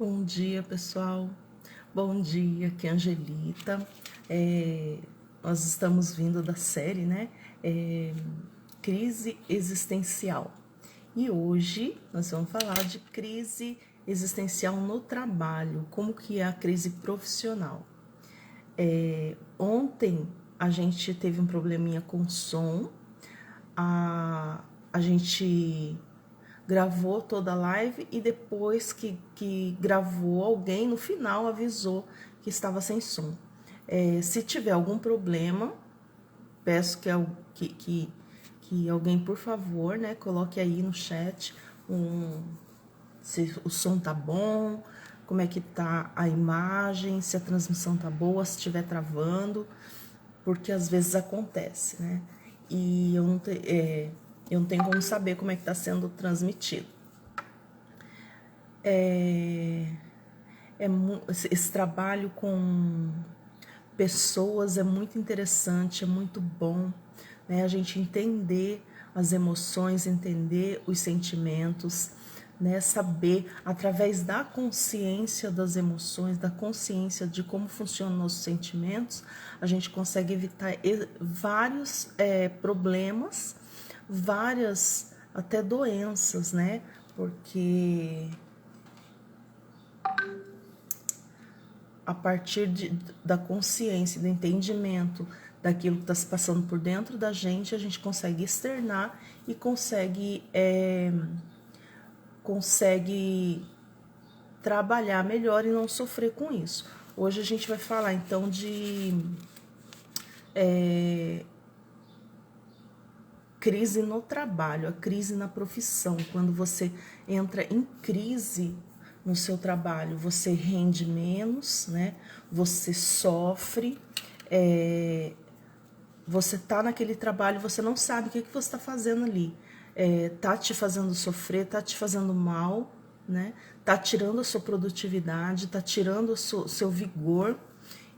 Bom dia, pessoal. Bom dia, aqui é a Angelita. Nós estamos vindo da série, né? Crise existencial. E hoje nós vamos falar de crise existencial no trabalho, como que é a crise profissional. Ontem a gente teve um probleminha com o som, a gente gravou toda a live e depois que gravou, alguém no final avisou que estava sem som. Se tiver algum problema, peço que alguém, por favor, né, coloque aí no chat se o som tá bom, como é que tá a imagem, se a transmissão tá boa, se estiver travando, porque às vezes acontece, né? E eu não tenho como saber como é que está sendo transmitido. Esse trabalho com pessoas é muito interessante, é muito bom, né? A gente entender as emoções, entender os sentimentos, né? Saber, através da consciência das emoções, da consciência de como funcionam nossos sentimentos, a gente consegue evitar vários problemas, várias até doenças, né? Porque a partir da consciência, do entendimento daquilo que está se passando por dentro da gente, a gente consegue externar e consegue trabalhar melhor e não sofrer com isso. Hoje a gente vai falar então de crise no trabalho, a crise na profissão. Quando você entra em crise no seu trabalho, você rende menos, né? Você sofre, você tá naquele trabalho, você não sabe o que você está fazendo ali. Tá te fazendo sofrer, tá te fazendo mal, né? Tá tirando a sua produtividade, tá tirando o seu vigor.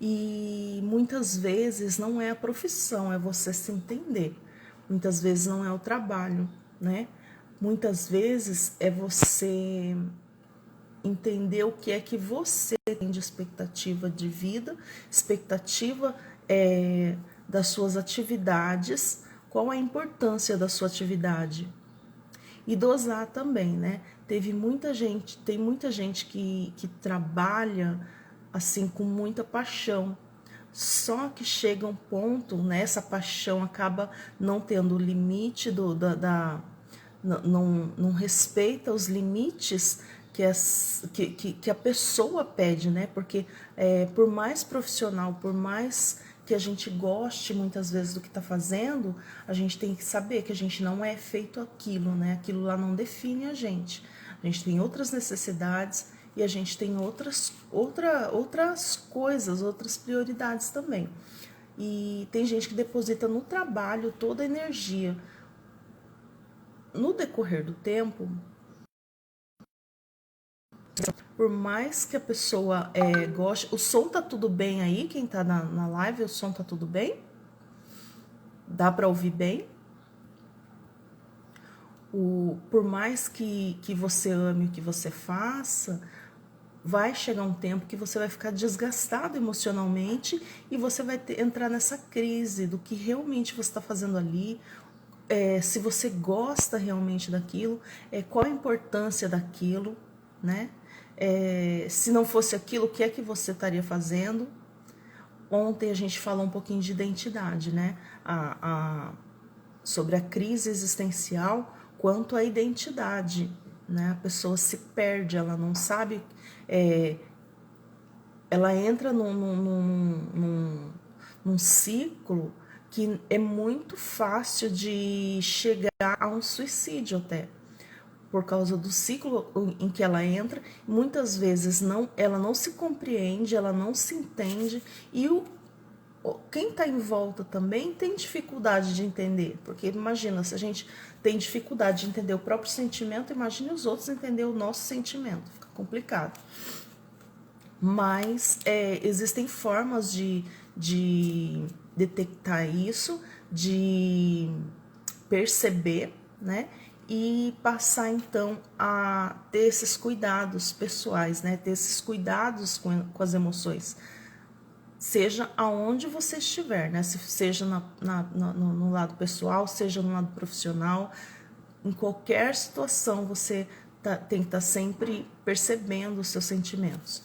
E muitas vezes não é a profissão, é você se entender. Muitas vezes não é o trabalho, né? Muitas vezes é você entender o que é que você tem de expectativa de vida, expectativa das suas atividades, qual a importância da sua atividade. E dosar também, né? Tem muita gente que trabalha assim com muita paixão, só que chega um ponto, né, essa paixão acaba não tendo o limite não respeita os limites que a pessoa pede, né? Porque por mais profissional, por mais que a gente goste muitas vezes do que está fazendo, a gente tem que saber que a gente não é feito aquilo, né? Aquilo lá não define a gente. A gente tem outras necessidades e a gente tem outras coisas, outras prioridades também. E tem gente que deposita no trabalho toda a energia. No decorrer do tempo, por mais que a pessoa goste, o som tá tudo bem aí, quem tá na live, o som tá tudo bem? Dá para ouvir bem? Por mais que você ame o que você faça, vai chegar um tempo que você vai ficar desgastado emocionalmente e você vai entrar nessa crise do que realmente você está fazendo ali, se você gosta realmente daquilo, qual a importância daquilo, né? Se não fosse aquilo, o que é que você estaria fazendo? Ontem a gente falou um pouquinho de identidade, né? Sobre a crise existencial quanto à identidade, né? A pessoa se perde, ela não sabe, ela entra num ciclo que é muito fácil de chegar a um suicídio até, por causa do ciclo em que ela entra. Muitas vezes ela não se compreende, ela não se entende, e quem está em volta também tem dificuldade de entender, porque imagina, se a gente tem dificuldade de entender o próprio sentimento, imagine os outros entender o nosso sentimento, fica complicado. Mas existem formas de detectar isso, de perceber, né? e passar então a ter esses cuidados pessoais, né? Ter esses cuidados com as emoções, seja aonde você estiver, né? Seja no lado pessoal, seja no lado profissional, em qualquer situação você tem que estar sempre percebendo os seus sentimentos,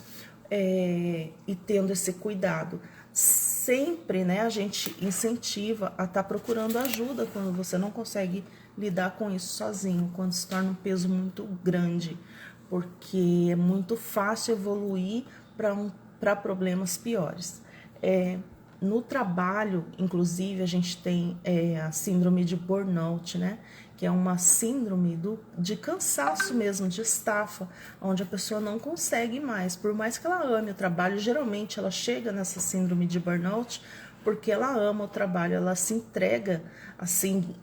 e tendo esse cuidado. Sempre, né, a gente incentiva a estar procurando ajuda quando você não consegue lidar com isso sozinho, quando se torna um peso muito grande, porque é muito fácil evoluir para problemas piores. No trabalho, inclusive, a gente tem a síndrome de burnout, né? Que é uma síndrome de cansaço mesmo, de estafa, onde a pessoa não consegue mais. Por mais que ela ame o trabalho, geralmente ela chega nessa síndrome de burnout porque ela ama o trabalho, ela se entrega assim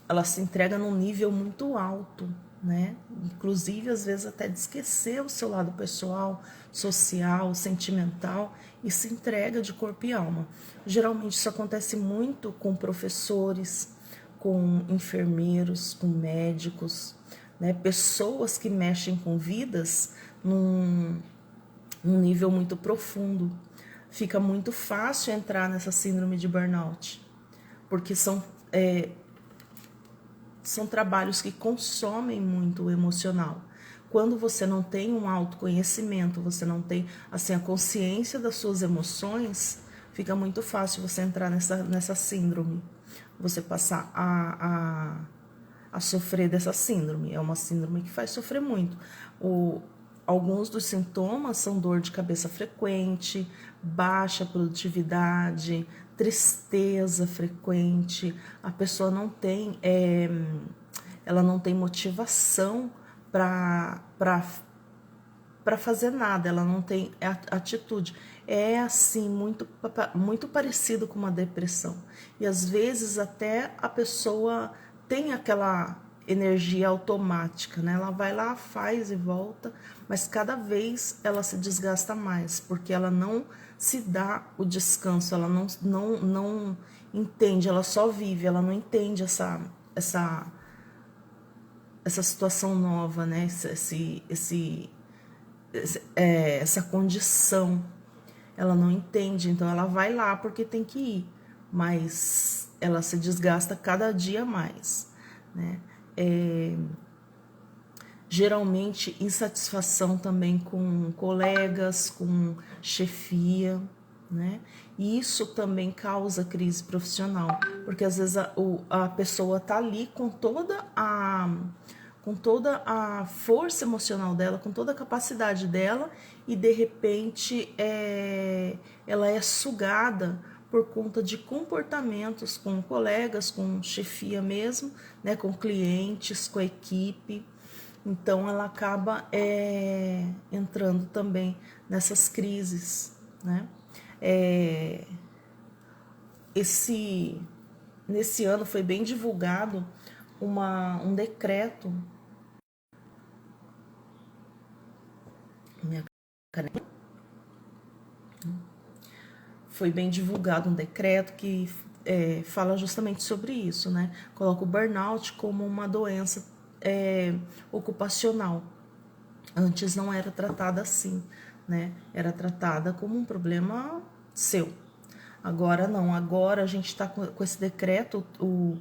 ela se entrega num nível muito alto, né? Inclusive, às vezes, até de esquecer o seu lado pessoal, social, sentimental e se entrega de corpo e alma. Geralmente, isso acontece muito com professores, com enfermeiros, com médicos, né? Pessoas que mexem com vidas num nível muito profundo. Fica muito fácil entrar nessa síndrome de burnout, porque são trabalhos que consomem muito o emocional. Quando você não tem um autoconhecimento, você não tem assim a consciência das suas emoções, fica muito fácil você entrar nessa síndrome, você passar a sofrer dessa síndrome. É uma síndrome que faz sofrer muito. Alguns dos sintomas são dor de cabeça frequente, baixa produtividade, tristeza frequente. A pessoa não tem, ela não tem motivação para fazer nada, ela não tem atitude. É assim, muito parecido com uma depressão. E às vezes até a pessoa tem aquela energia automática, né? Ela vai lá, faz e volta, mas cada vez ela se desgasta mais, porque ela não se dá o descanso, ela não entende, ela só vive, ela não entende essa situação nova, né? Essa condição, ela não entende, então ela vai lá porque tem que ir, mas ela se desgasta cada dia mais, né? Geralmente insatisfação também com colegas, com chefia, né? E isso também causa crise profissional, porque às vezes a pessoa tá ali com toda a força emocional dela, com toda a capacidade dela, e de repente ela é sugada por conta de comportamentos com colegas, com chefia mesmo, né, com clientes, com a equipe. Então ela acaba entrando também nessas crises, né? Nesse ano foi bem divulgado um decreto. Minha caneta. Foi bem divulgado um decreto que fala justamente sobre isso, né? Coloca o burnout como uma doença ocupacional. Antes não era tratada assim, né? Era tratada como um problema seu. Agora não, agora a gente está com esse decreto, o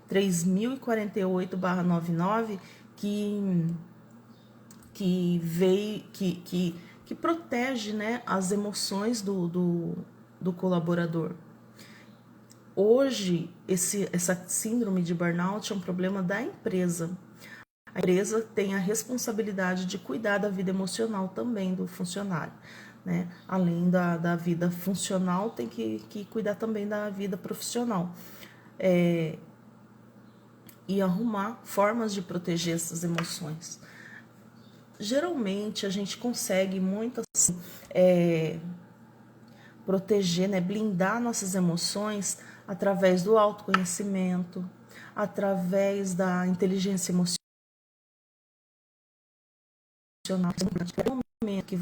3048/99, que veio, que protege, né, as emoções do colaborador. Hoje, essa síndrome de burnout é um problema da empresa. A empresa tem a responsabilidade de cuidar da vida emocional também do funcionário, né? Além da vida funcional, tem que cuidar também da vida profissional. E arrumar formas de proteger essas emoções. Geralmente, a gente consegue muito assim, proteger, né, blindar nossas emoções através do autoconhecimento, através da inteligência emocional. É o momento que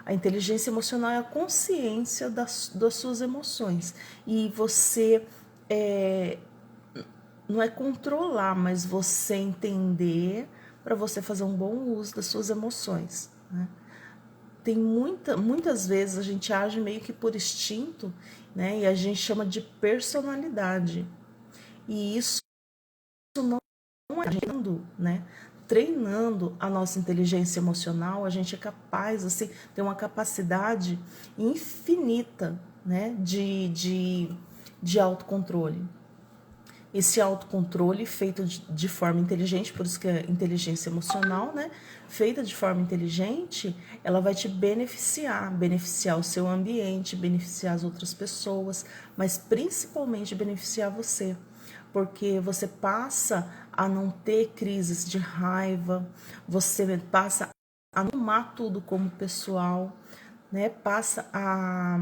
a inteligência emocional é a consciência das suas emoções, e você não é controlar, mas você entender para você fazer um bom uso das suas emoções, né? Tem muitas vezes a gente age meio que por instinto, né? E a gente chama de personalidade. E isso não é treinando, né? Treinando a nossa inteligência emocional, a gente é capaz, assim, tem uma capacidade infinita, né? De autocontrole. Esse autocontrole feito de forma inteligente, por isso que é inteligência emocional, né? Feita de forma inteligente, ela vai te beneficiar o seu ambiente, beneficiar as outras pessoas, mas principalmente beneficiar você, porque você passa a não ter crises de raiva, você passa a não tomar tudo como pessoal, né? Passa a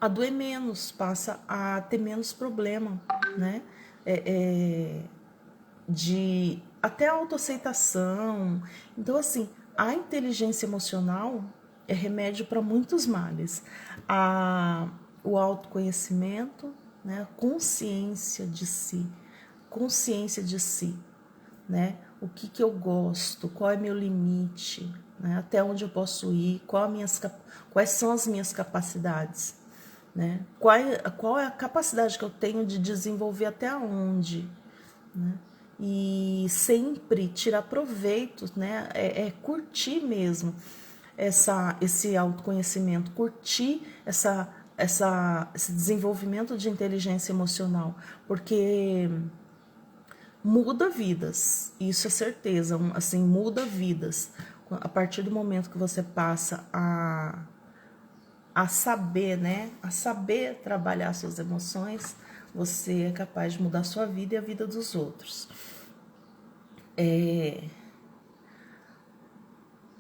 doer menos, passa a ter menos problema, né? De até autoaceitação. Então, assim, a inteligência emocional é remédio para muitos males. O autoconhecimento, né? A consciência de si, né? O que eu gosto, qual é meu limite, né? Até onde eu posso ir, quais são as minhas capacidades, né? Qual é a capacidade que eu tenho de desenvolver até onde, né? E sempre tirar proveito, né? Curtir mesmo esse autoconhecimento, curtir esse desenvolvimento de inteligência emocional, porque muda vidas, isso é certeza, assim, muda vidas. A partir do momento que você passa a saber, né, a saber trabalhar suas emoções, você é capaz de mudar a sua vida e a vida dos outros.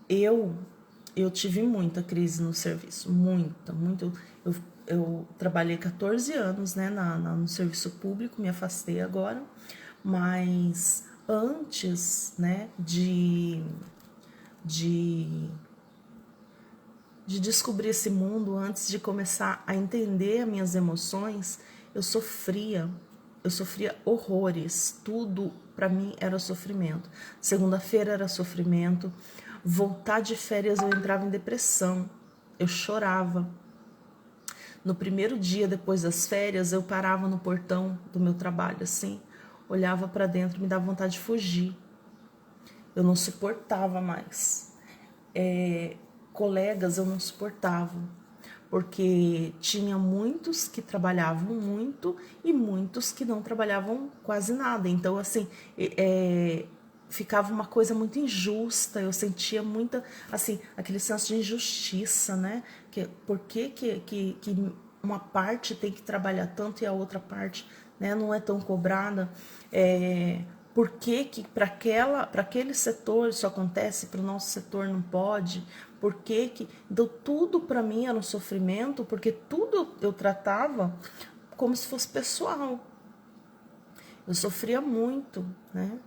Eu tive muita crise no serviço, muito. Eu trabalhei 14 anos, né, no serviço público, me afastei agora, mas antes, né, de descobrir esse mundo, antes de começar a entender as minhas emoções, eu sofria horrores, tudo para mim era sofrimento. Segunda-feira era sofrimento, voltar de férias eu entrava em depressão, eu chorava. No primeiro dia depois das férias, eu parava no portão do meu trabalho assim, olhava para dentro, me dava vontade de fugir. Eu não suportava mais. Colegas eu não suportava, porque tinha muitos que trabalhavam muito e muitos que não trabalhavam quase nada. Então, assim, ficava uma coisa muito injusta, eu sentia muita, assim, aquele senso de injustiça, né? Por que uma parte tem que trabalhar tanto e a outra parte, né, não é tão cobrada? Por que para aquele setor isso acontece, para o nosso setor não pode? Por que então, tudo para mim era um sofrimento, porque tudo eu tratava como se fosse pessoal. Eu sofria muito, né?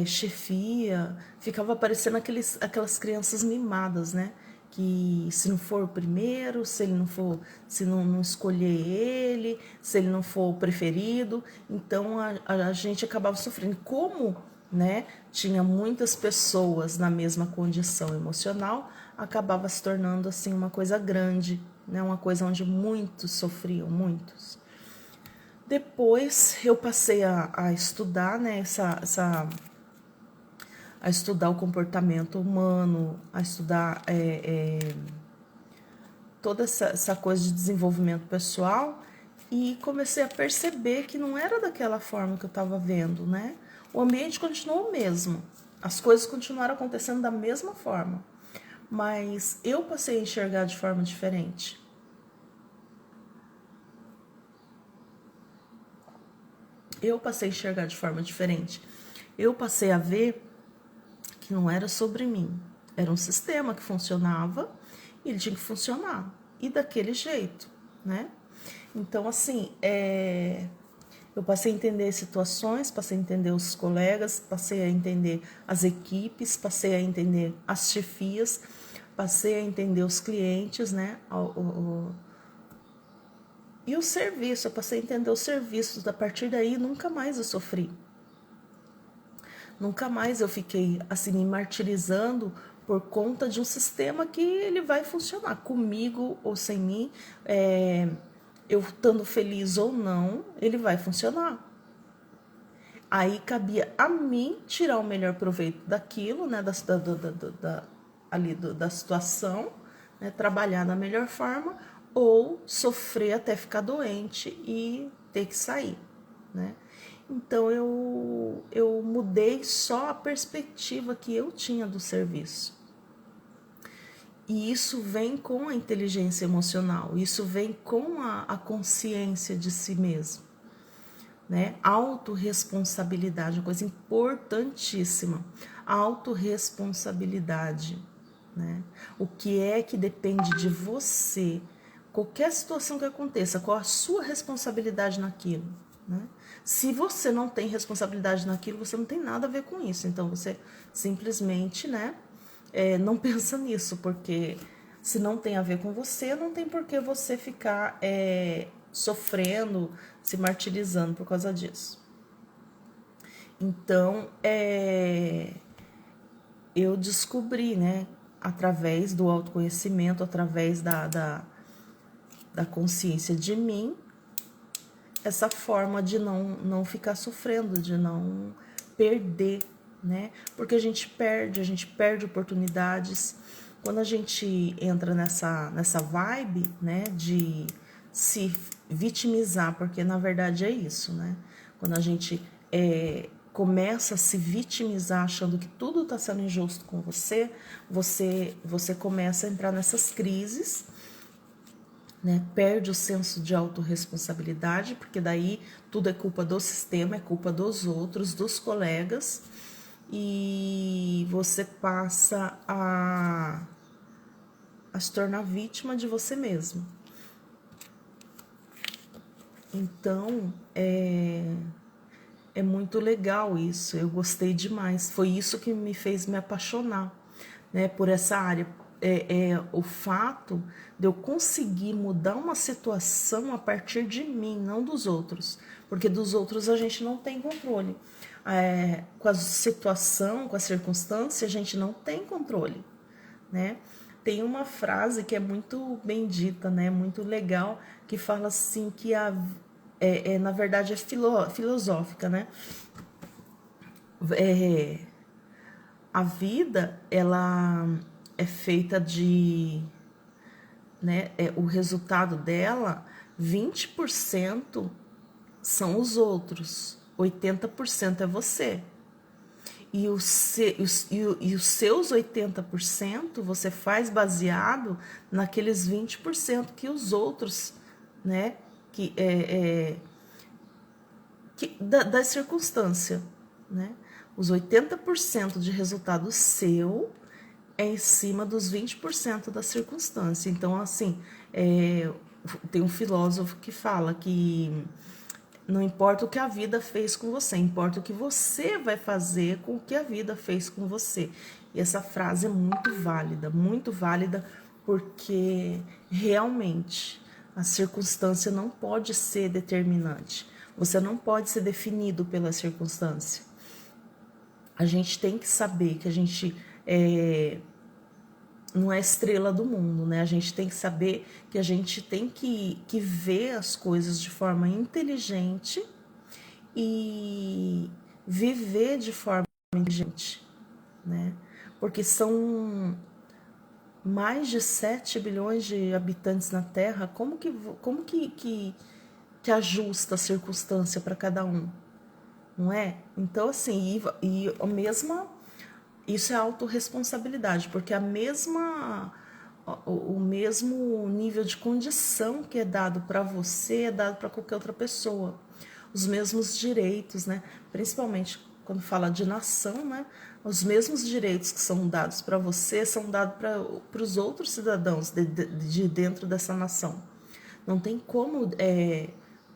Chefia, ficava parecendo aquelas crianças mimadas, né? Que se não for o primeiro, se não escolher ele, se ele não for o preferido, então a gente acabava sofrendo. Como, né, tinha muitas pessoas na mesma condição emocional, acabava se tornando assim uma coisa grande, né? Uma coisa onde muitos sofriam, muitos. Depois eu passei a estudar, né, a estudar o comportamento humano, a estudar toda essa coisa de desenvolvimento pessoal, e comecei a perceber que não era daquela forma que eu estava vendo, né? O ambiente continuou o mesmo, as coisas continuaram acontecendo da mesma forma, mas eu passei a enxergar de forma diferente. Eu passei a enxergar de forma diferente. Eu passei a ver que não era sobre mim. Era um sistema que funcionava e ele tinha que funcionar. E daquele jeito, né? Então, assim, eu passei a entender situações, passei a entender os colegas, passei a entender as equipes, passei a entender as chefias, passei a entender os clientes, né? E o serviço, eu passei a entender os serviços. A partir daí, nunca mais eu sofri. Nunca mais eu fiquei assim me martirizando por conta de um sistema que ele vai funcionar comigo ou sem mim, eu estando feliz ou não, ele vai funcionar. Aí cabia a mim tirar o melhor proveito daquilo, né, da situação, né, trabalhar da melhor forma, ou sofrer até ficar doente e ter que sair, né? Então eu mudei só a perspectiva que eu tinha do serviço. E isso vem com a inteligência emocional, isso vem com a consciência de si mesmo, né? Autorresponsabilidade, uma coisa importantíssima. Autorresponsabilidade, né? O que é que depende de você? Qualquer situação que aconteça, qual a sua responsabilidade naquilo, né? Se você não tem responsabilidade naquilo, você não tem nada a ver com isso. Então você simplesmente, né, não pensa nisso, porque se não tem a ver com você, não tem por que você ficar sofrendo, se martirizando por causa disso. Então, eu descobri, né, através do autoconhecimento, através da consciência de mim, essa forma de não ficar sofrendo, de não perder, né? Porque a gente perde oportunidades. Quando a gente entra nessa vibe, né, de se vitimizar, porque na verdade é isso, né? Quando a gente começa a se vitimizar achando que tudo está sendo injusto com você, você começa a entrar nessas crises, né? Perde o senso de autorresponsabilidade, porque daí tudo é culpa do sistema, é culpa dos outros, dos colegas, e você passa a se tornar vítima de você mesmo. Então, é muito legal isso, eu gostei demais. Foi isso que me fez me apaixonar, né, por essa área. O fato de eu conseguir mudar uma situação a partir de mim, não dos outros. Porque dos outros a gente não tem controle. Com a situação, com a circunstância, a gente não tem controle, né? Tem uma frase que é muito bem dita, né, muito legal, que fala assim que na verdade é filosófica, né? A vida, ela é feita de, né, o resultado dela, 20% são os outros, 80% é você. E os seus 80% você faz baseado naqueles 20% que os outros, né, da circunstância, né? Os 80% de resultado seu é em cima dos 20% da circunstância. Então, assim, tem um filósofo que fala que não importa o que a vida fez com você, importa o que você vai fazer com o que a vida fez com você. E essa frase é muito válida, porque realmente a circunstância não pode ser determinante. Você não pode ser definido pela circunstância. A gente tem que saber que a gente não é estrela do mundo, né? A gente tem que saber que a gente tem que ver as coisas de forma inteligente e viver de forma inteligente, né? Porque são mais de 7 bilhões de habitantes na Terra, como que ajusta a circunstância para cada um, não é? Então, assim, e a mesma... Isso é autorresponsabilidade, porque o mesmo nível de condição que é dado para você é dado para qualquer outra pessoa. Os mesmos direitos, né? Principalmente quando fala de nação, né? Os mesmos direitos que são dados para você são dados para os outros cidadãos de dentro dessa nação. Não tem como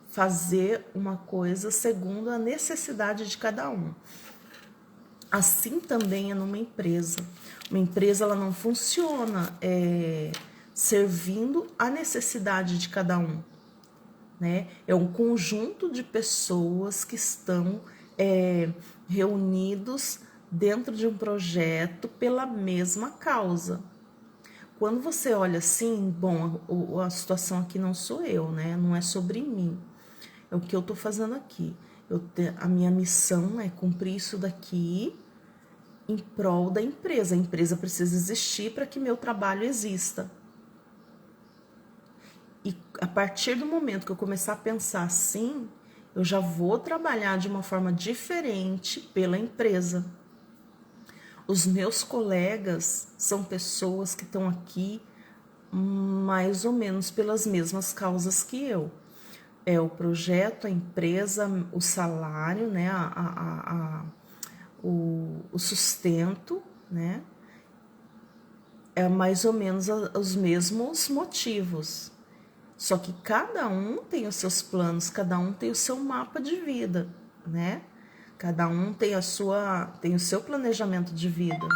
fazer uma coisa segundo a necessidade de cada um. Assim também é numa empresa. Uma empresa, ela não funciona servindo a necessidade de cada um. né? É um conjunto de pessoas que estão reunidos dentro de um projeto pela mesma causa. Quando você olha assim, bom, a situação aqui não sou eu, né? Não é sobre mim. É o que eu tô fazendo aqui. A minha missão é cumprir isso daqui em prol da empresa. A empresa precisa existir para que meu trabalho exista. E a partir do momento que eu começar a pensar assim, eu já vou trabalhar de uma forma diferente pela empresa. Os meus colegas são pessoas que estão aqui mais ou menos pelas mesmas causas que eu. É o projeto, a empresa, o salário, né, o sustento, né, é mais ou menos os mesmos motivos. Só que cada um tem os seus planos, cada um tem o seu mapa de vida, né? Cada um tem tem o seu planejamento de vida.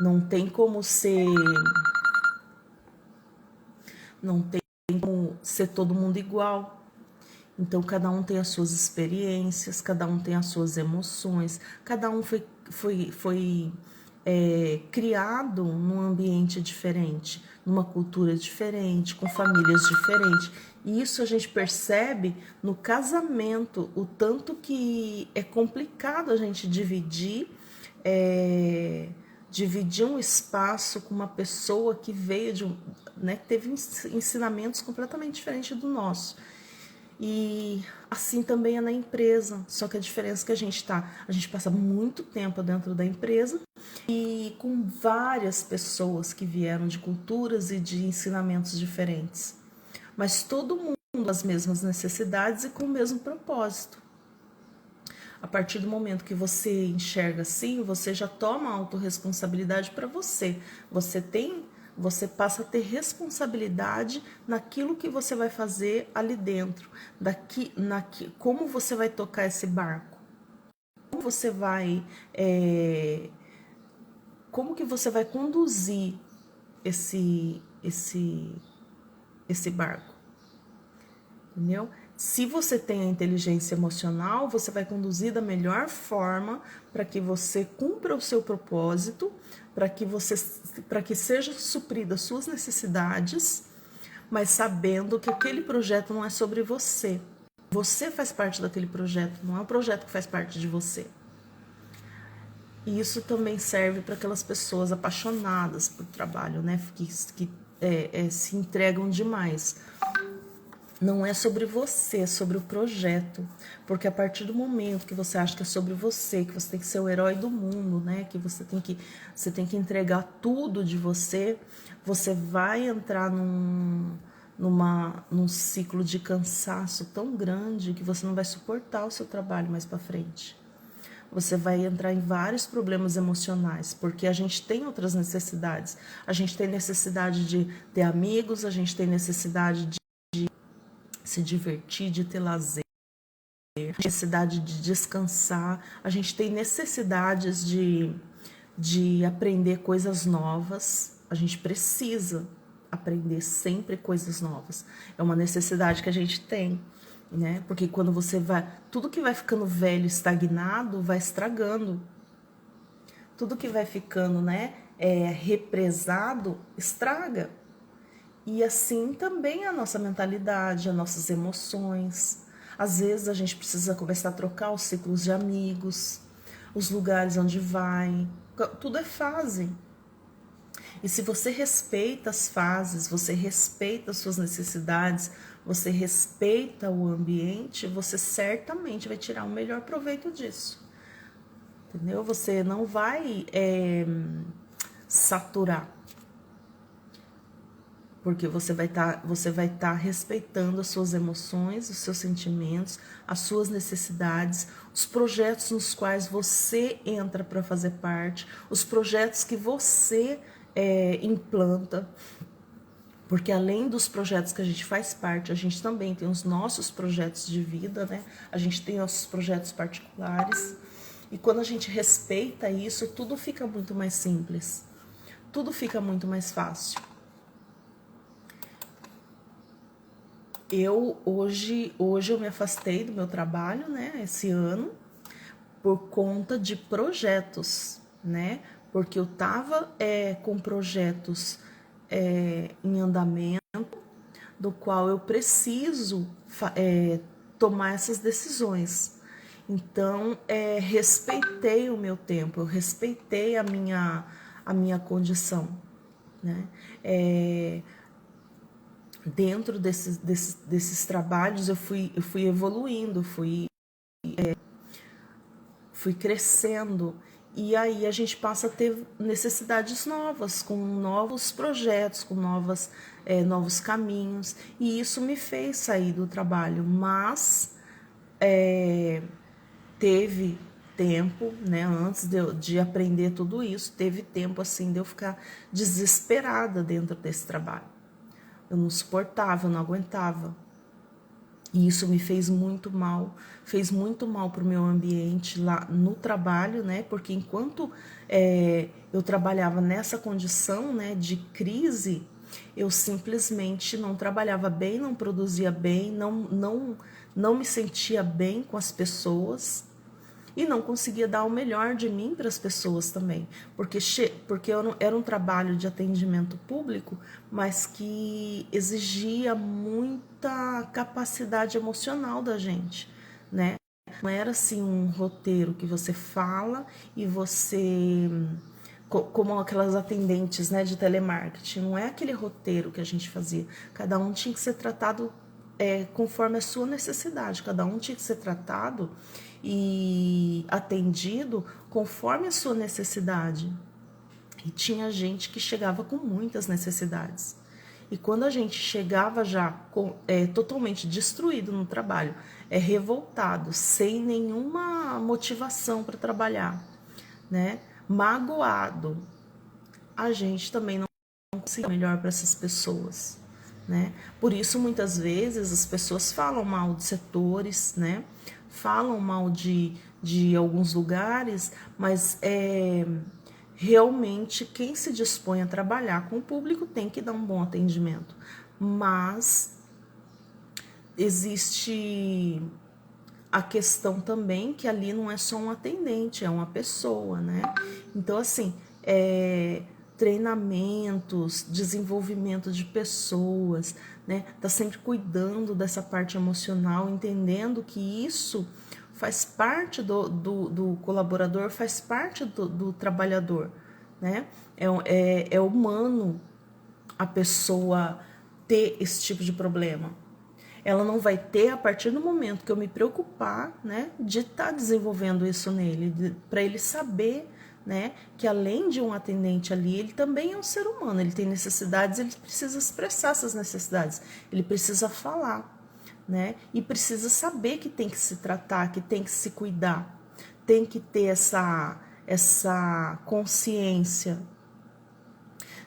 Não tem como ser todo mundo igual. Então, cada um tem as suas experiências, cada um tem as suas emoções, cada um foi criado num ambiente diferente, numa cultura diferente, com famílias diferentes. E isso a gente percebe no casamento, o tanto que é complicado a gente dividir um espaço com uma pessoa que veio né, que teve ensinamentos completamente diferentes do nosso. E assim também é na empresa, só que a diferença é que a gente passa muito tempo dentro da empresa e com várias pessoas que vieram de culturas e de ensinamentos diferentes, mas todo mundo com as mesmas necessidades e com o mesmo propósito. A partir do momento que você enxerga assim, você já toma a autorresponsabilidade para você. Você passa a ter responsabilidade naquilo que você vai fazer ali dentro, como você vai tocar esse barco, como que você vai conduzir esse barco, entendeu? Se você tem a inteligência emocional, você vai conduzir da melhor forma para que você cumpra o seu propósito, para que seja suprida as suas necessidades, mas sabendo que aquele projeto não é sobre você. Você faz parte daquele projeto, não é o projeto que faz parte de você. E isso também serve para aquelas pessoas apaixonadas por trabalho, né? Que se entregam demais. Não é sobre você, é sobre o projeto. Porque a partir do momento que você acha que é sobre você, que você tem que ser o herói do mundo, né? Que você tem que entregar tudo de você, você vai entrar num ciclo de cansaço tão grande que você não vai suportar o seu trabalho mais para frente. Você vai entrar em vários problemas emocionais, porque a gente tem outras necessidades. A gente tem necessidade de ter amigos, a gente tem necessidade de se divertir, de ter lazer, necessidade de descansar, a gente tem necessidades de aprender coisas novas, a gente precisa aprender sempre coisas novas, é uma necessidade que a gente tem, né? Porque quando tudo que vai ficando velho, estagnado, vai estragando, tudo que vai ficando, né, represado, estraga. E assim também a nossa mentalidade, as nossas emoções. Às vezes a gente precisa começar a trocar os ciclos de amigos, os lugares onde vai. Tudo é fase. E se você respeita as fases, você respeita as suas necessidades, você respeita o ambiente, você certamente vai tirar o melhor proveito disso. Entendeu? Você não vai saturar. Porque você vai estar respeitando as suas emoções, os seus sentimentos, as suas necessidades, os projetos nos quais você entra para fazer parte, os projetos que você implanta. Porque além dos projetos que a gente faz parte, a gente também tem os nossos projetos de vida, né? A gente tem nossos projetos particulares. E quando a gente respeita isso, tudo fica muito mais simples. Tudo fica muito mais fácil. Hoje eu me afastei do meu trabalho, né, esse ano, por conta de projetos, né? Porque eu estava com projetos em andamento, do qual eu preciso tomar essas decisões. Então, respeitei o meu tempo, eu respeitei a minha condição, né? Dentro desses trabalhos, eu fui evoluindo, fui crescendo, e aí a gente passa a ter necessidades novas, com novos projetos, com novos caminhos, e isso me fez sair do trabalho, mas teve tempo, né, antes de aprender tudo isso, teve tempo assim de eu ficar desesperada dentro desse trabalho. Eu não suportava, eu não aguentava. E isso me fez muito mal para o meu ambiente lá no trabalho, né? Porque enquanto eu trabalhava nessa condição, né, de crise, eu simplesmente não trabalhava bem, não produzia bem, não me sentia bem com as pessoas e não conseguia dar o melhor de mim para as pessoas também, porque era um trabalho de atendimento público, mas que exigia muita capacidade emocional da gente, né? Não era assim um roteiro que você fala e você, como aquelas atendentes, né, de telemarketing, não é aquele roteiro que a gente fazia. Cada um tinha que ser tratado conforme a sua necessidade, cada um tinha que ser tratado e atendido conforme a sua necessidade. E tinha gente que chegava com muitas necessidades. E quando a gente chegava já totalmente destruído no trabalho, revoltado, sem nenhuma motivação para trabalhar, né? Magoado, a gente também não conseguia melhor para essas pessoas, né? Por isso, muitas vezes, as pessoas falam mal de setores, né? Falam mal de alguns lugares, mas realmente quem se dispõe a trabalhar com o público tem que dar um bom atendimento. Mas existe a questão também que ali não é só um atendente, é uma pessoa, né? Então, assim, treinamentos, desenvolvimento de pessoas, né? Tá sempre cuidando dessa parte emocional, entendendo que isso faz parte do colaborador, faz parte do trabalhador, né? É humano a pessoa ter esse tipo de problema. Ela não vai ter a partir do momento que eu me preocupar, né, de estar desenvolvendo isso nele, para ele saber, né, que além de um atendente ali, ele também é um ser humano, ele tem necessidades, ele precisa expressar essas necessidades, ele precisa falar, né, e precisa saber que tem que se tratar, que tem que se cuidar, tem que ter essa consciência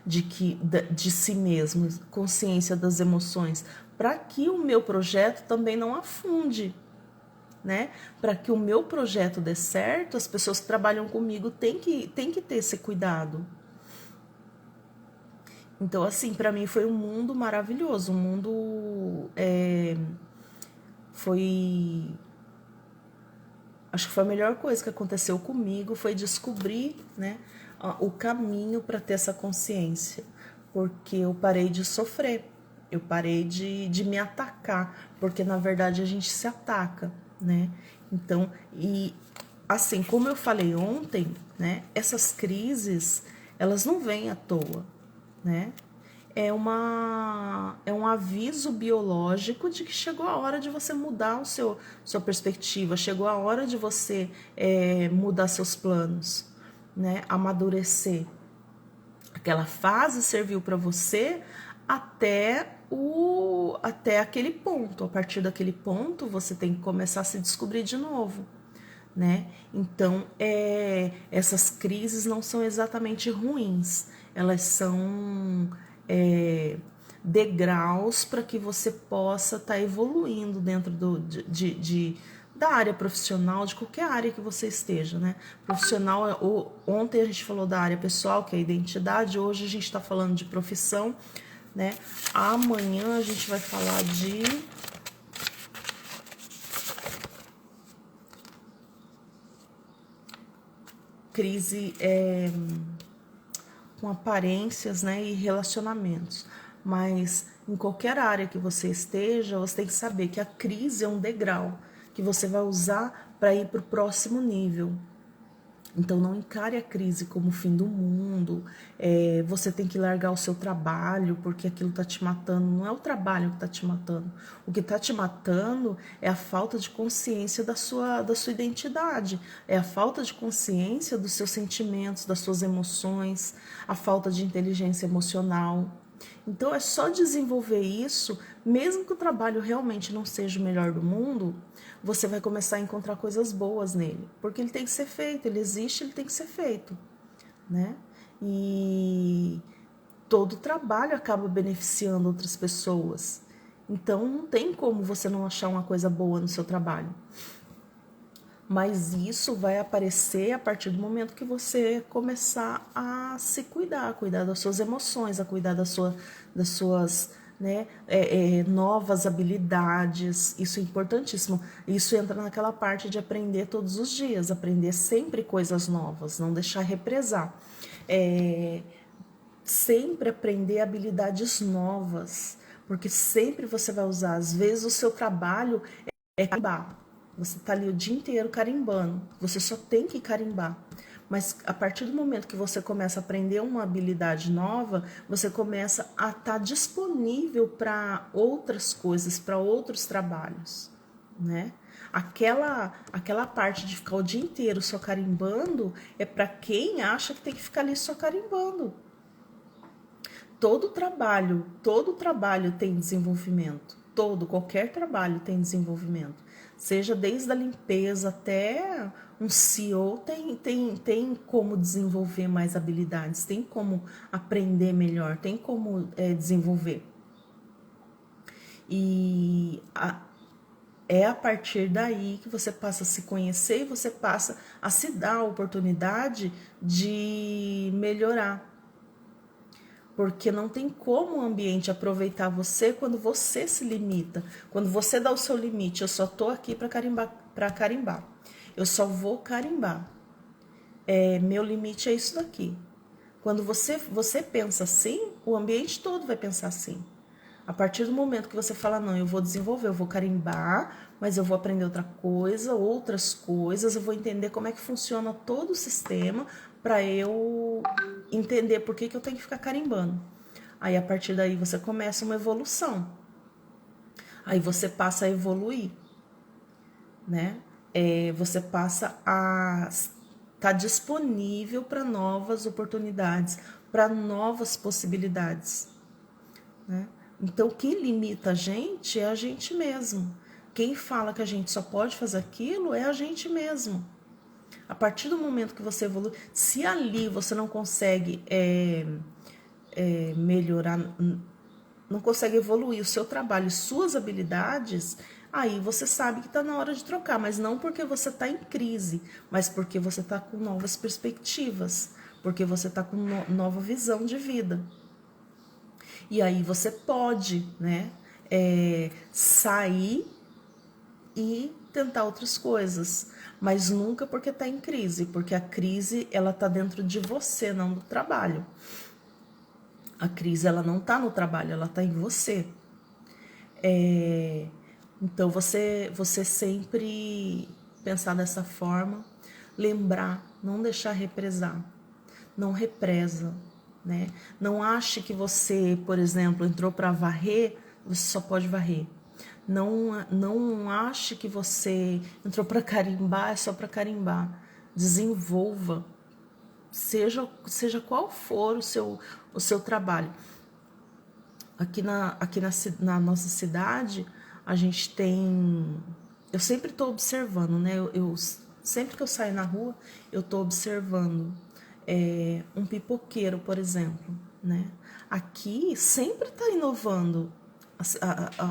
de si mesmo, consciência das emoções, para que o meu projeto também não afunde, né? Para que o meu projeto dê certo, as pessoas que trabalham comigo têm que ter esse cuidado. Então, assim, para mim foi um mundo maravilhoso, um mundo acho que foi a melhor coisa que aconteceu comigo, foi descobrir, né, o caminho para ter essa consciência, porque eu parei de sofrer, eu parei de me atacar, porque na verdade a gente se ataca, né? Então, e assim, como eu falei ontem, né, essas crises, elas não vêm à toa, né? É um aviso biológico de que chegou a hora de você mudar sua perspectiva, chegou a hora de você mudar seus planos, né? Amadurecer. Aquela fase serviu para você até aquele ponto. A partir daquele ponto, você tem que começar a se descobrir de novo, né? Então, essas crises não são exatamente ruins, elas são degraus para que você possa estar evoluindo dentro da área profissional, de qualquer área que você esteja, né? Profissional, ontem a gente falou da área pessoal, que é a identidade, hoje a gente está falando de profissão, né? Amanhã a gente vai falar de crise com aparências, né, e relacionamentos. Mas em qualquer área que você esteja, você tem que saber que a crise é um degrau que você vai usar para ir para o próximo nível. Então não encare a crise como o fim do mundo, você tem que largar o seu trabalho porque aquilo está te matando. Não é o trabalho que está te matando. O que está te matando é a falta de consciência da sua identidade, é a falta de consciência dos seus sentimentos, das suas emoções, a falta de inteligência emocional. Então é só desenvolver isso, mesmo que o trabalho realmente não seja o melhor do mundo, você vai começar a encontrar coisas boas nele, porque ele tem que ser feito, ele existe, ele tem que ser feito, né? E todo trabalho acaba beneficiando outras pessoas. Então não tem como você não achar uma coisa boa no seu trabalho. Mas isso vai aparecer a partir do momento que você começar a se cuidar das suas emoções, a cuidar das suas, né, novas habilidades. Isso é importantíssimo. Isso entra naquela parte de aprender todos os dias, aprender sempre coisas novas, não deixar represar. Sempre aprender habilidades novas, porque sempre você vai usar. Às vezes o seu trabalho é carimbar. Você está ali o dia inteiro carimbando. Você só tem que carimbar. Mas a partir do momento que você começa a aprender uma habilidade nova, você começa a estar disponível para outras coisas, para outros trabalhos, né? Aquela parte de ficar o dia inteiro só carimbando é para quem acha que tem que ficar ali só carimbando. Todo trabalho tem desenvolvimento. Qualquer trabalho tem desenvolvimento. Seja desde a limpeza até um CEO tem como desenvolver mais habilidades, tem como aprender melhor, tem como desenvolver. E é a partir daí que você passa a se conhecer e você passa a se dar a oportunidade de melhorar. Porque não tem como o ambiente aproveitar você quando você se limita, quando você dá o seu limite. Eu só tô aqui para carimbar. Eu só vou carimbar. Meu limite é isso daqui. Quando você pensa assim, o ambiente todo vai pensar assim. A partir do momento que você fala, não, eu vou desenvolver, eu vou carimbar, mas eu vou aprender outras coisas, eu vou entender como é que funciona todo o sistema para eu entender por que eu tenho que ficar carimbando. Aí, a partir daí, você começa uma evolução. Aí você passa a evoluir, né? Você passa a estar disponível para novas oportunidades, para novas possibilidades, né? Então, quem limita a gente é a gente mesmo. Quem fala que a gente só pode fazer aquilo é a gente mesmo. A partir do momento que você evolui, se ali você não consegue melhorar, não consegue evoluir o seu trabalho, suas habilidades, aí você sabe que está na hora de trocar, mas não porque você está em crise, mas porque você está com novas perspectivas, porque você está com nova visão de vida. E aí você pode, né, sair e tentar outras coisas, mas nunca porque está em crise, porque a crise ela está dentro de você, não do trabalho. A crise ela não está no trabalho, ela está em você. Então você sempre pensar dessa forma, lembrar, não deixar represar, não represa, né? Não ache que você, por exemplo, entrou para varrer, você só pode varrer. Não ache que você entrou para carimbar, é só para carimbar. Desenvolva, seja qual for o seu trabalho. Aqui na nossa cidade, a gente tem... Eu sempre estou observando, né? Sempre que eu saio na rua, eu estou observando um pipoqueiro, por exemplo, né? Aqui sempre está inovando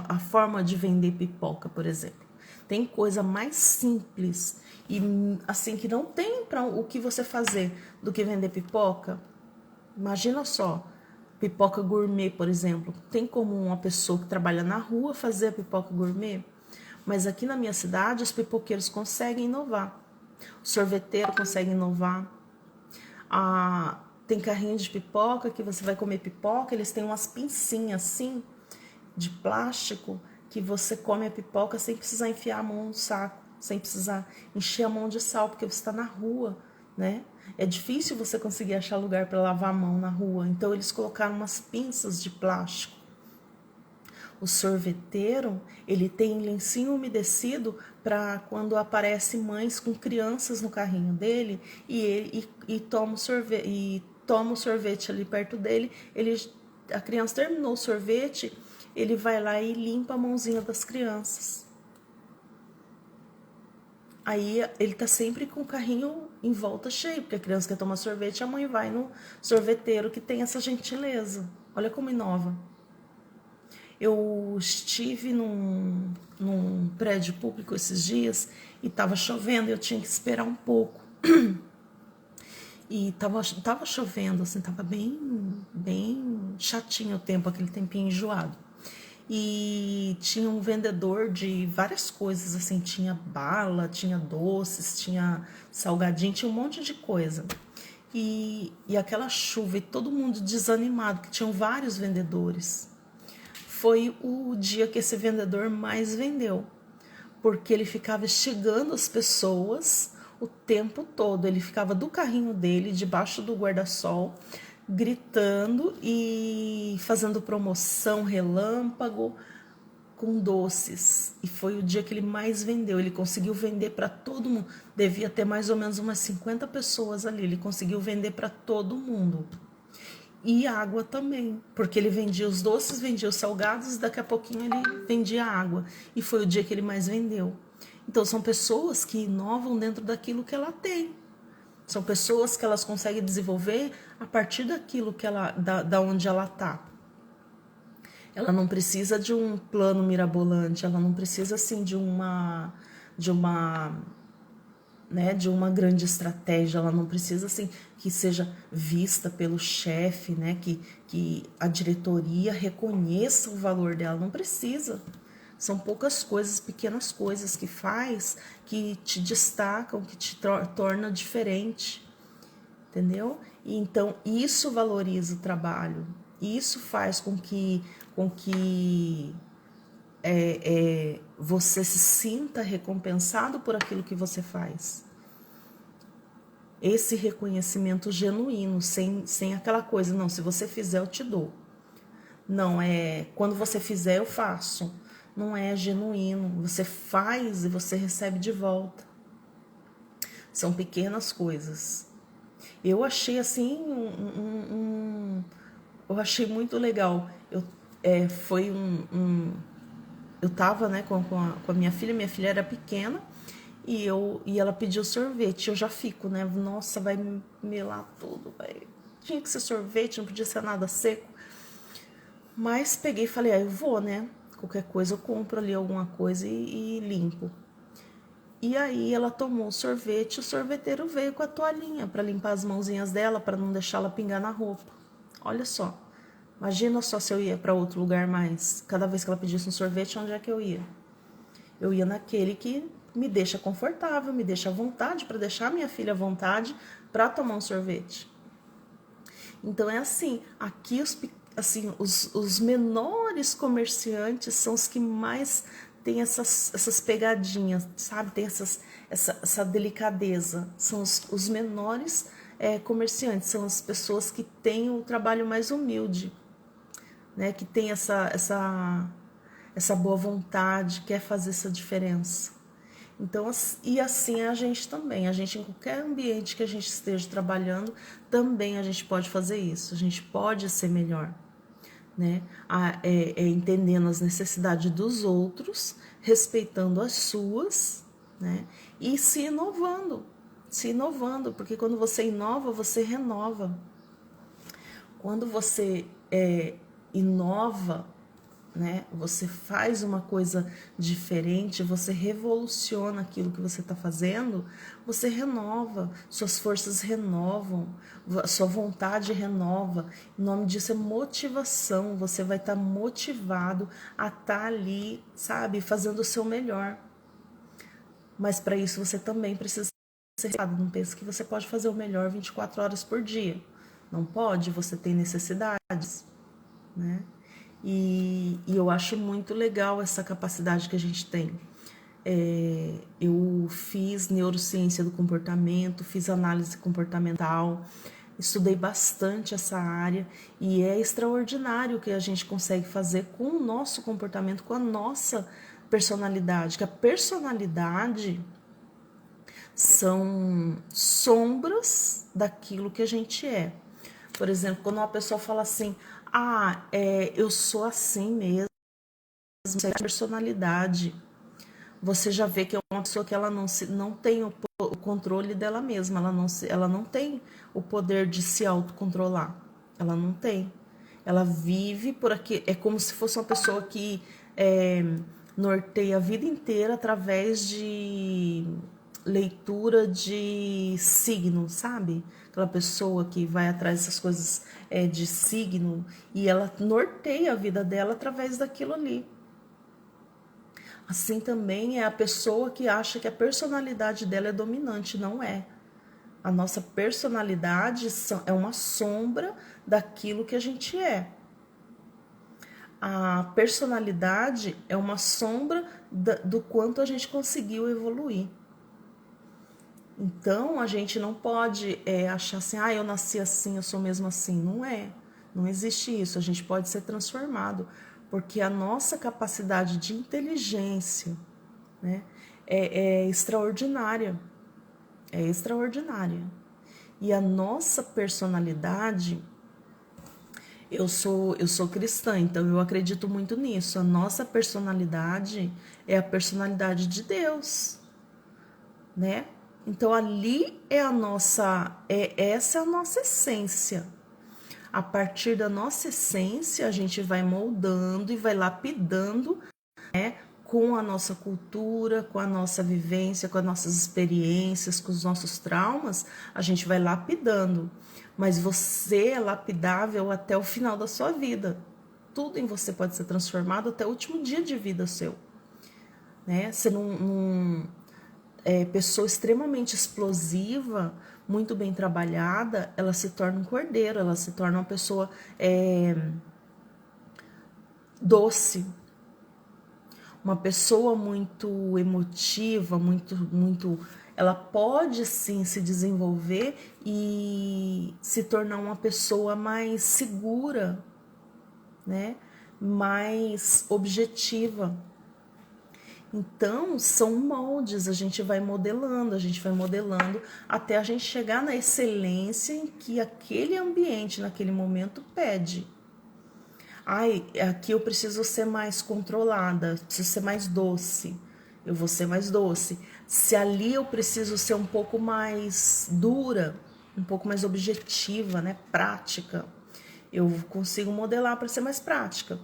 a forma de vender pipoca, por exemplo. Tem coisa mais simples e assim que não tem para o que você fazer do que vender pipoca. Imagina só, pipoca gourmet, por exemplo. Tem como uma pessoa que trabalha na rua fazer a pipoca gourmet? Mas aqui na minha cidade, os pipoqueiros conseguem inovar. O sorveteiro consegue inovar. Tem carrinho de pipoca que você vai comer pipoca, eles têm umas pincinhas assim, de plástico, que você come a pipoca sem precisar enfiar a mão no saco, sem precisar encher a mão de sal, porque você está na rua, né? É difícil você conseguir achar lugar para lavar a mão na rua, então eles colocaram umas pinças de plástico. O sorveteiro, ele tem lencinho umedecido para quando aparecem mães com crianças no carrinho dele e toma o sorvete ali perto dele, a criança terminou o sorvete, ele vai lá e limpa a mãozinha das crianças. Aí ele tá sempre com o carrinho em volta cheio, porque a criança quer tomar sorvete, a mãe vai no sorveteiro que tem essa gentileza. Olha como inova. Eu estive num prédio público esses dias e estava chovendo, eu tinha que esperar um pouco. E tava chovendo, assim, tava bem chatinho o tempo, aquele tempinho enjoado. E tinha um vendedor de várias coisas, assim, tinha bala, tinha doces, tinha salgadinho, tinha um monte de coisa. E aquela chuva e todo mundo desanimado, que tinham vários vendedores. Foi o dia que esse vendedor mais vendeu, porque ele ficava instigando as pessoas o tempo todo. Ele ficava do carrinho dele, debaixo do guarda-sol, gritando e fazendo promoção relâmpago com doces. E foi o dia que ele mais vendeu. Ele conseguiu vender para todo mundo. Devia ter mais ou menos umas 50 pessoas ali. Ele conseguiu vender para todo mundo. E água também, porque ele vendia os doces, vendia os salgados, daqui a pouquinho ele vendia água. E foi o dia que ele mais vendeu. Então são pessoas que inovam dentro daquilo que ela tem. São pessoas que elas conseguem desenvolver a partir daquilo que da onde ela está. Ela não precisa de um plano mirabolante, ela não precisa assim de uma grande estratégia, ela não precisa assim que seja vista pelo chefe, né, que a diretoria reconheça o valor dela, não precisa. São poucas coisas, pequenas coisas que faz, que te destacam, que te torna diferente, entendeu? E então isso valoriza o trabalho, isso faz com que você se sinta recompensado por aquilo que você faz. Esse reconhecimento genuíno, sem aquela coisa, não, se você fizer eu te dou. Não, quando você fizer eu faço. Não é genuíno, você faz e você recebe de volta. São pequenas coisas. Eu achei assim, eu achei muito legal. Eu tava, né, com a minha filha era pequena, e ela pediu sorvete. Eu já fico, né, nossa, vai melar tudo, vai. Tinha que ser sorvete, não podia ser nada seco. Mas peguei e falei, eu vou, né, qualquer coisa eu compro ali alguma coisa e limpo. E aí ela tomou o sorvete, o sorveteiro veio com a toalhinha para limpar as mãozinhas dela, para não deixá-la pingar na roupa. Olha só. Imagina só se eu ia para outro lugar mais. Cada vez que ela pedisse um sorvete, onde é que eu ia? Eu ia naquele que me deixa confortável, me deixa à vontade, para deixar minha filha à vontade para tomar um sorvete. Então é assim, aqui os menores comerciantes são os que mais têm essas pegadinhas, sabe? Tem essa delicadeza. São os menores comerciantes, são as pessoas que têm o trabalho mais humilde, né, que tem essa boa vontade, quer fazer essa diferença. Então, e assim é a gente também. A gente, em qualquer ambiente que a gente esteja trabalhando, também a gente pode fazer isso. A gente pode ser melhor, né? Entendendo as necessidades dos outros, respeitando as suas, né? E se inovando, porque quando você inova, você renova. Quando você inova, né? Você faz uma coisa diferente, você revoluciona aquilo que você está fazendo, você renova, suas forças renovam, sua vontade renova. O nome disso é motivação. Você vai estar motivado a estar ali, sabe, fazendo o seu melhor. Mas para isso você também precisa ser resultado. Não pense que você pode fazer o melhor 24 horas por dia. Não pode, você tem necessidades, né? E eu acho muito legal essa capacidade que a gente tem. Eu fiz neurociência do comportamento, fiz análise comportamental, estudei bastante essa área e é extraordinário o que a gente consegue fazer com o nosso comportamento, com a nossa personalidade. Que a personalidade são sombras daquilo que a gente é. Por exemplo, quando uma pessoa fala assim, eu sou assim mesmo, essa é a personalidade. Você já vê que é uma pessoa que ela não tem o controle dela mesma, ela não tem o poder de se autocontrolar. Ela não tem. Ela vive por aqui, é como se fosse uma pessoa que norteia a vida inteira através de leitura de signo, sabe? Aquela pessoa que vai atrás dessas coisas de signo e ela norteia a vida dela através daquilo ali. Assim também é a pessoa que acha que a personalidade dela é dominante, não é. A nossa personalidade é uma sombra daquilo que a gente é. A personalidade é uma sombra do quanto a gente conseguiu evoluir. Então, a gente não pode achar assim, eu nasci assim, eu sou mesmo assim. Não é. Não existe isso. A gente pode ser transformado, porque a nossa capacidade de inteligência, né, é extraordinária. É extraordinária. E a nossa personalidade, eu sou cristã, então eu acredito muito nisso. A nossa personalidade é a personalidade de Deus, né? Então ali essa é a nossa essência. A partir da nossa essência, a gente vai moldando e vai lapidando, né? Com a nossa cultura, com a nossa vivência, com as nossas experiências, com os nossos traumas, a gente vai lapidando. Mas você é lapidável até o final da sua vida. Tudo em você pode ser transformado até o último dia de vida seu. Né? Você não pessoa extremamente explosiva, muito bem trabalhada, ela se torna um cordeiro, ela se torna uma pessoa doce. Uma pessoa muito emotiva, muito, ela pode sim se desenvolver e se tornar uma pessoa mais segura, né? Mais objetiva. Então, são moldes, a gente vai modelando até a gente chegar na excelência em que aquele ambiente, naquele momento, pede. Aqui eu preciso ser mais controlada, preciso ser mais doce, eu vou ser mais doce. Se ali eu preciso ser um pouco mais dura, um pouco mais objetiva, né, prática, eu consigo modelar para ser mais prática.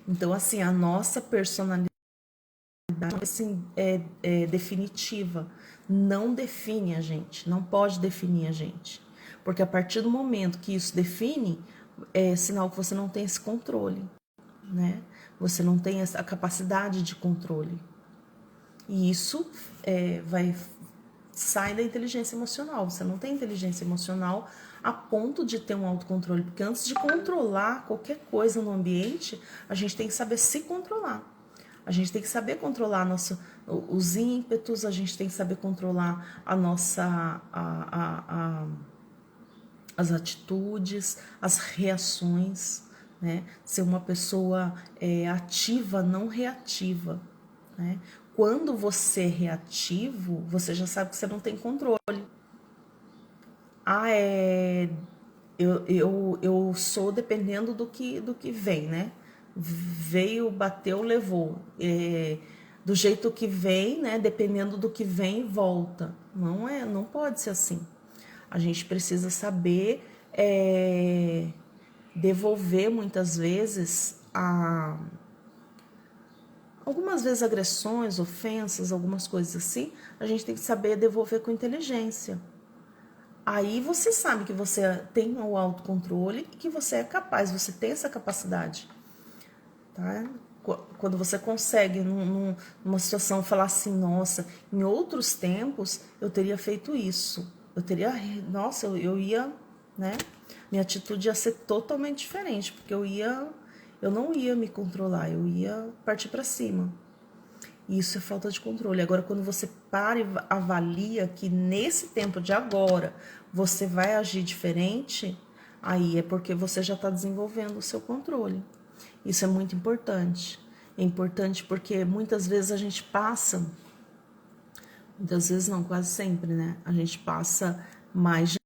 Então, assim, a nossa personalidade assim, é definitiva, não define a gente, não pode definir a gente, porque a partir do momento que isso define, é sinal que você não tem esse controle, né? Você não tem essa capacidade de controle. E isso sai da inteligência emocional. Você não tem inteligência emocional a ponto de ter um autocontrole, porque antes de controlar qualquer coisa no ambiente, a gente tem que saber se controlar. A gente tem que saber controlar os ímpetos, a gente tem que saber controlar as atitudes, as reações, né? Ser uma pessoa ativa, não reativa, né? Quando você é reativo, você já sabe que você não tem controle. Eu sou dependendo do que vem, né? Veio, bateu, levou. Do jeito que vem, né? Dependendo do que vem, volta. Não pode ser assim. A gente precisa saber devolver muitas vezes algumas vezes agressões, ofensas, algumas coisas assim, a gente tem que saber devolver com inteligência. Aí você sabe que você tem o autocontrole e que você é capaz, você tem essa capacidade, tá? Quando você consegue, numa situação, falar assim, nossa, em outros tempos eu teria feito isso, nossa, eu ia, né? Minha atitude ia ser totalmente diferente, porque eu não ia me controlar, eu ia partir para cima. Isso é falta de controle. Agora, quando você para e avalia que nesse tempo de agora você vai agir diferente, aí é porque você já está desenvolvendo o seu controle. Isso é muito importante. É importante porque muitas vezes a gente passa, muitas vezes não, quase sempre, né? A gente passa mais de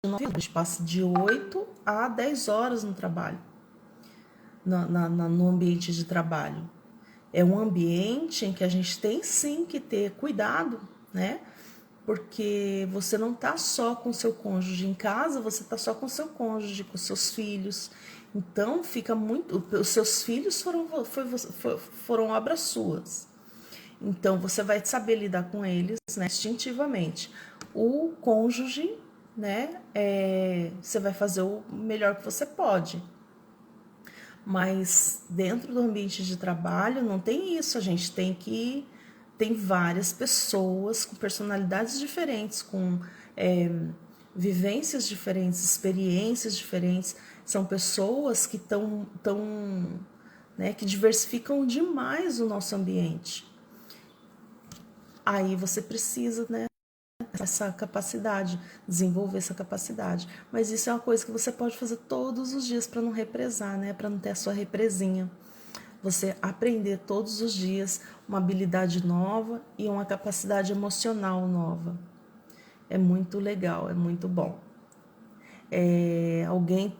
9 horas, a gente passa de 8 a 10 horas no trabalho, no ambiente de trabalho. É um ambiente em que a gente tem sim que ter cuidado, né? Porque você não tá só com seu cônjuge em casa, você tá só com seu cônjuge, com seus filhos. Então fica muito. Os seus filhos foram obras suas. Então você vai saber lidar com eles, né, instintivamente. O cônjuge, né? Você vai fazer o melhor que você pode. Mas dentro do ambiente de trabalho não tem isso, a gente tem várias pessoas com personalidades diferentes, com vivências diferentes, experiências diferentes. São pessoas que né, que diversificam demais o nosso ambiente. Aí você precisa, né, essa capacidade, desenvolver essa capacidade. Mas isso é uma coisa que você pode fazer todos os dias para não represar, né? Para não ter a sua represinha. Você aprender todos os dias uma habilidade nova e uma capacidade emocional nova. É muito legal, é muito bom. Alguém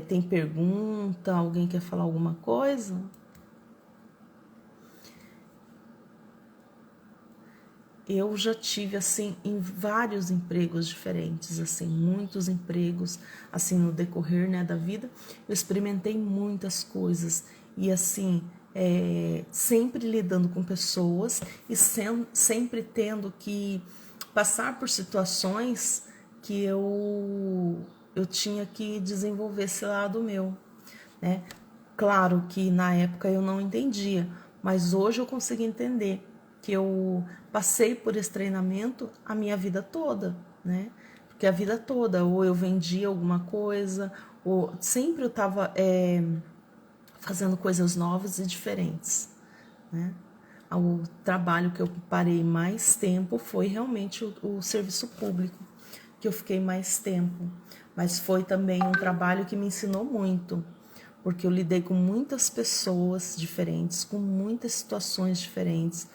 tem pergunta? Alguém quer falar alguma coisa? Eu já tive, assim, em vários empregos diferentes, assim, muitos empregos, assim, no decorrer, né, da vida. Eu experimentei muitas coisas e, assim, sempre lidando com pessoas e sempre tendo que passar por situações que eu tinha que desenvolver esse lado meu, né? Claro que na época eu não entendia, mas hoje eu consigo entender que eu passei por esse treinamento a minha vida toda, né? Porque a vida toda, ou eu vendia alguma coisa, ou sempre eu estava fazendo coisas novas e diferentes, né? O trabalho que eu parei mais tempo foi realmente o serviço público, que eu fiquei mais tempo, mas foi também um trabalho que me ensinou muito, porque eu lidei com muitas pessoas diferentes, com muitas situações diferentes,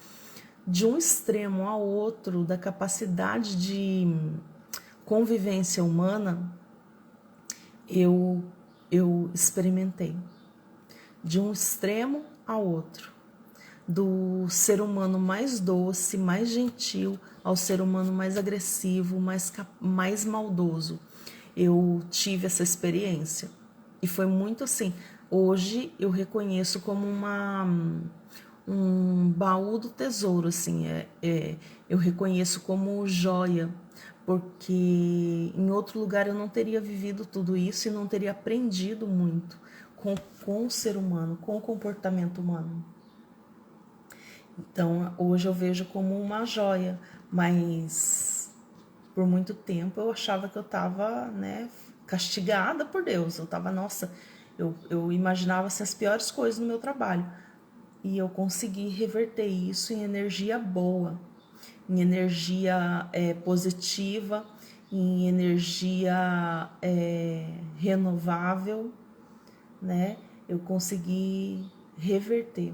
de um extremo ao outro, da capacidade de convivência humana, eu experimentei. De um extremo ao outro. Do ser humano mais doce, mais gentil, ao ser humano mais agressivo, mais maldoso. Eu tive essa experiência. E foi muito assim. Hoje eu reconheço como um baú do tesouro, assim. Eu reconheço como joia, porque em outro lugar eu não teria vivido tudo isso e não teria aprendido muito com o ser humano, com o comportamento humano. Então, hoje eu vejo como uma joia, mas por muito tempo eu achava que eu estava, né, castigada por Deus. Eu estava, nossa, eu imaginava assim, as piores coisas no meu trabalho. E eu consegui reverter isso em energia boa, em energia positiva, em energia renovável, né? Eu consegui reverter.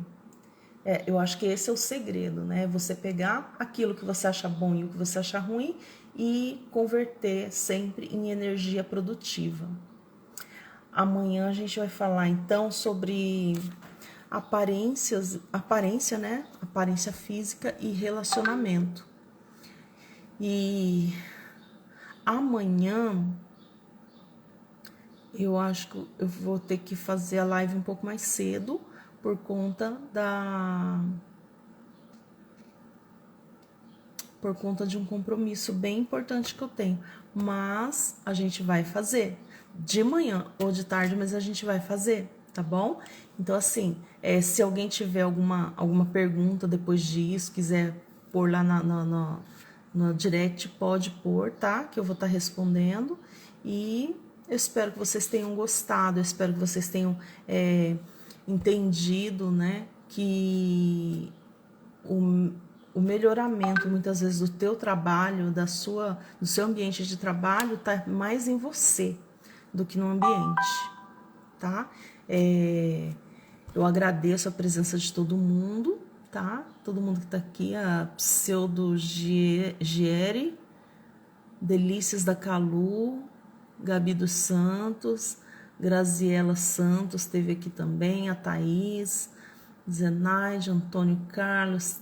Eu acho que esse é o segredo, né? Você pegar aquilo que você acha bom e o que você acha ruim e converter sempre em energia produtiva. Amanhã a gente vai falar então sobre aparência, né? Aparência física e relacionamento. E amanhã Eu acho que eu vou ter que fazer a live um pouco mais cedo por conta de um compromisso bem importante que eu tenho. Mas a gente vai fazer de manhã ou de tarde, mas a gente vai fazer, tá bom? Então, assim, se alguém tiver alguma pergunta depois disso, quiser pôr lá no direct, pode pôr, tá? Que eu vou estar respondendo. E eu espero que vocês tenham gostado, eu espero que vocês tenham entendido, né? Que o melhoramento, muitas vezes, do teu trabalho, do seu ambiente de trabalho, tá mais em você do que no ambiente, tá? Eu agradeço a presença de todo mundo, tá? Todo mundo que tá aqui, a Pseudo Gieri, Delícias da Calu, Gabi dos Santos, Graziela Santos esteve aqui também, a Thaís, Zenaide, Antônio Carlos,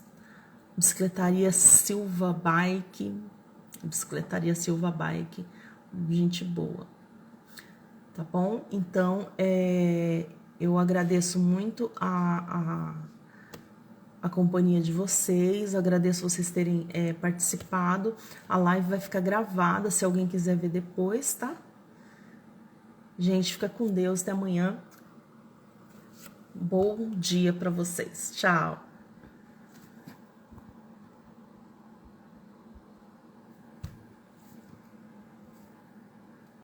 Bicicletaria Silva Bike, gente boa, tá bom? Então, eu agradeço muito a companhia de vocês, agradeço vocês terem participado. A live vai ficar gravada, se alguém quiser ver depois, tá? Gente, fica com Deus, até amanhã. Bom dia para vocês. Tchau.